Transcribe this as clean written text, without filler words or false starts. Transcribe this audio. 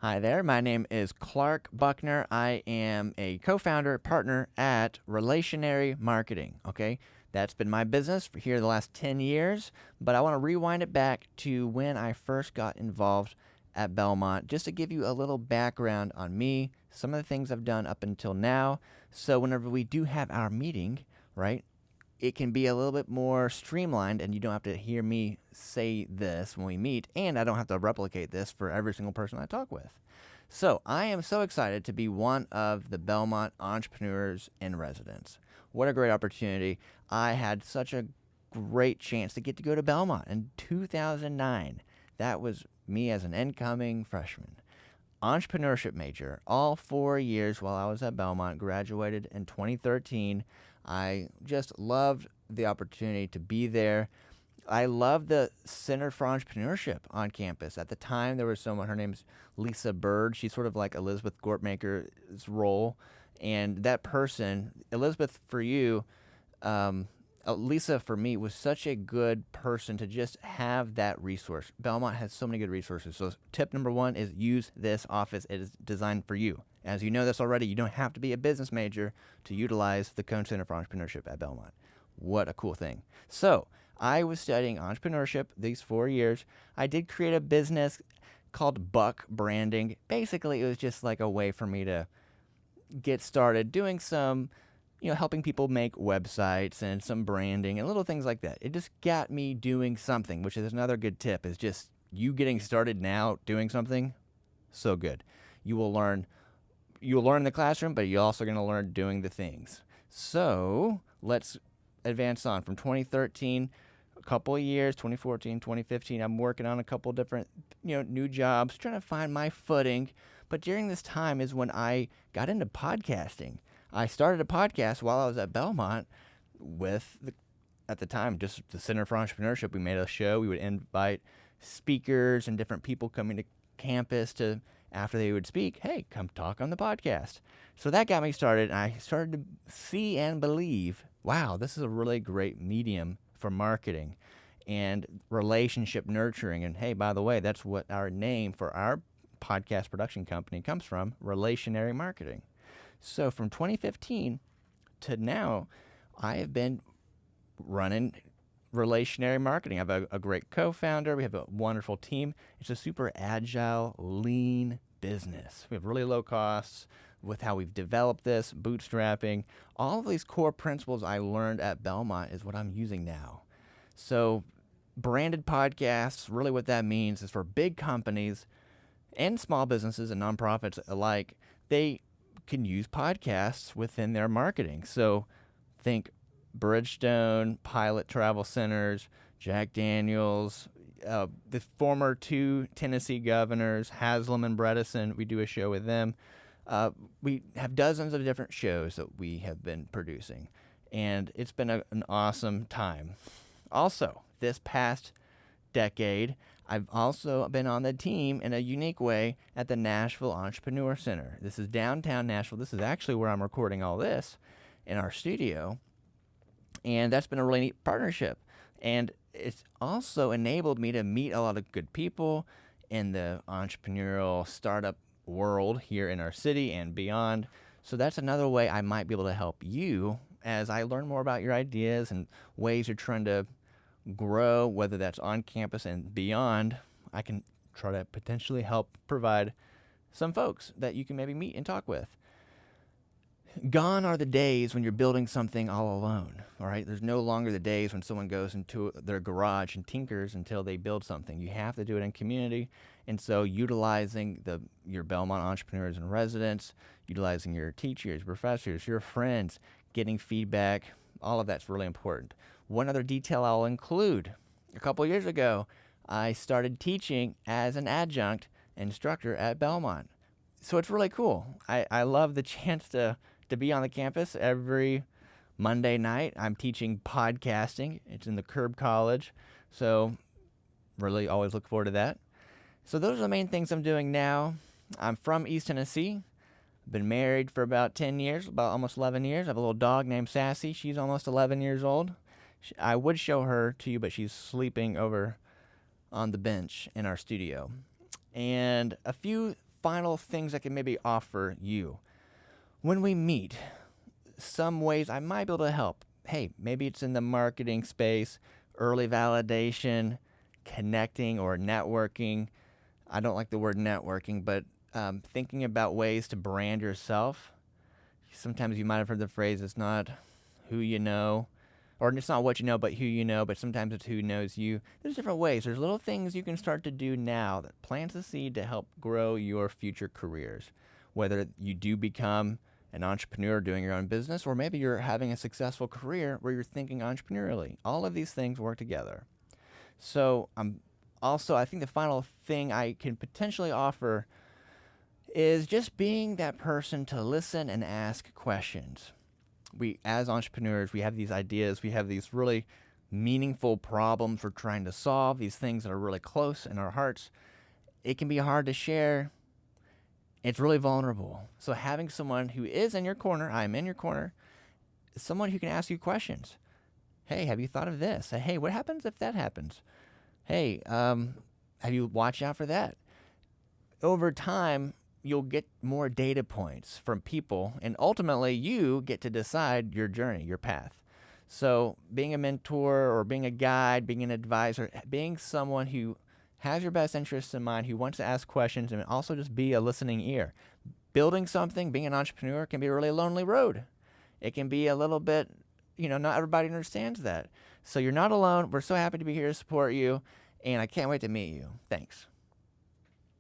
Hi there, my name is Clark Buckner. I am a co-founder, partner at Relationary Marketing, okay? That's been my business for here the last 10 years, but I want to rewind it back to when I first got involved at Belmont, just to give you a little background on me, some of the things I've done up until now, so whenever we do have our meeting, right, it can be a little bit more streamlined and you don't have to hear me say this when we meet, and I don't have to replicate this for every single person I talk with. So I am so excited to be one of the Belmont entrepreneurs in residence. What a great opportunity. I had such a great chance to get to go to Belmont in 2009. That was me as an incoming freshman. Entrepreneurship major, all 4 years while I was at Belmont, graduated in 2013. I just loved the opportunity to be there. I love the Center for Entrepreneurship on campus. At the time, there was someone, her name's Lisa Bird. She's sort of like Elizabeth Gortmaker's role. And that person, Elizabeth for you, Lisa for me, was such a good person to just have that resource. Belmont has so many good resources. So tip number one is use this office. It is designed for you. As you know this already, you don't have to be a business major to utilize the Cone Center for Entrepreneurship at Belmont. What a cool thing. So I was studying entrepreneurship these 4 years. I did create a business called Buck Branding. Basically, it was just like a way for me to get started doing some, helping people make websites and some branding and little things like that. It just got me doing something, which is another good tip, is just you getting started now doing something. So good. You'll learn in the classroom, but you're also going to learn doing the things. So let's advance on from 2013, a couple of years, 2014, 2015. I'm working on a couple different, new jobs, trying to find my footing. But during this time is when I got into podcasting. I started a podcast while I was at Belmont with, at the time, just the Center for Entrepreneurship. We made a show. We would invite speakers and different people coming to campus to, after they would speak, hey, come talk on the podcast. So that got me started, and I started to see and believe, wow, this is a really great medium for marketing and relationship nurturing. And hey, by the way, that's what our name for our podcast production company comes from, Relationary Marketing. So from 2015 to now, I have been running Relationary Marketing. I have a great co-founder. We have a wonderful team. It's a super agile, lean business. We have really low costs with how we've developed this, bootstrapping. All of these core principles I learned at Belmont is what I'm using now. So branded podcasts, really what that means is for big companies and small businesses and nonprofits alike, they can use podcasts within their marketing. So think Bridgestone, Pilot Travel Centers, Jack Daniels, the former 2 Tennessee governors, Haslam and Bredesen. We do a show with them. We have dozens of different shows that we have been producing, and it's been an awesome time. Also, this past decade, I've also been on the team in a unique way at the Nashville Entrepreneur Center. This is downtown Nashville. This is actually where I'm recording all this, in our studio. And that's been a really neat partnership. And it's also enabled me to meet a lot of good people in the entrepreneurial startup world here in our city and beyond. So that's another way I might be able to help you as I learn more about your ideas and ways you're trying to grow, whether that's on campus and beyond. I can try to potentially help provide some folks that you can maybe meet and talk with. Gone are the days when you're building something all alone, all right? There's no longer the days when someone goes into their garage and tinkers until they build something. You have to do it in community. And so utilizing your Belmont entrepreneurs and residents, utilizing your teachers, professors, your friends, getting feedback, all of that's really important. One other detail I'll include. A couple years ago, I started teaching as an adjunct instructor at Belmont. So it's really cool. I love the chance to be on the campus every Monday night. I'm teaching podcasting. It's in the Curb College. So really always look forward to that. So those are the main things I'm doing now. I'm from East Tennessee. Been married for about 10 years, about almost 11 years. I have a little dog named Sassy. She's almost 11 years old. I would show her to you, but she's sleeping over on the bench in our studio. And a few final things I can maybe offer you. When we meet, some ways I might be able to help. Hey, maybe it's in the marketing space, early validation, connecting or networking. I don't like the word networking, but thinking about ways to brand yourself. Sometimes you might have heard the phrase, it's not who you know, or it's not what you know, but who you know, but sometimes it's who knows you. There's different ways. There's little things you can start to do now that plants a seed to help grow your future careers. Whether you do become an entrepreneur doing your own business, or maybe you're having a successful career where you're thinking entrepreneurially. All of these things work together. So I think the final thing I can potentially offer is just being that person to listen and ask questions. We, as entrepreneurs, we have these ideas, we have these really meaningful problems we're trying to solve, these things that are really close in our hearts. It can be hard to share. It's really vulnerable. So having someone who is in your corner, I'm in your corner, someone who can ask you questions. Hey, have you thought of this? Hey, what happens if that happens? Hey, have you watched out for that? Over time, you'll get more data points from people, and ultimately you get to decide your journey, your path. So being a mentor or being a guide, being an advisor, being someone who has your best interests in mind, who wants to ask questions, and also just be a listening ear. Building something, being an entrepreneur can be a really lonely road. It can be a little bit, not everybody understands that. So you're not alone. We're so happy to be here to support you, and I can't wait to meet you. Thanks.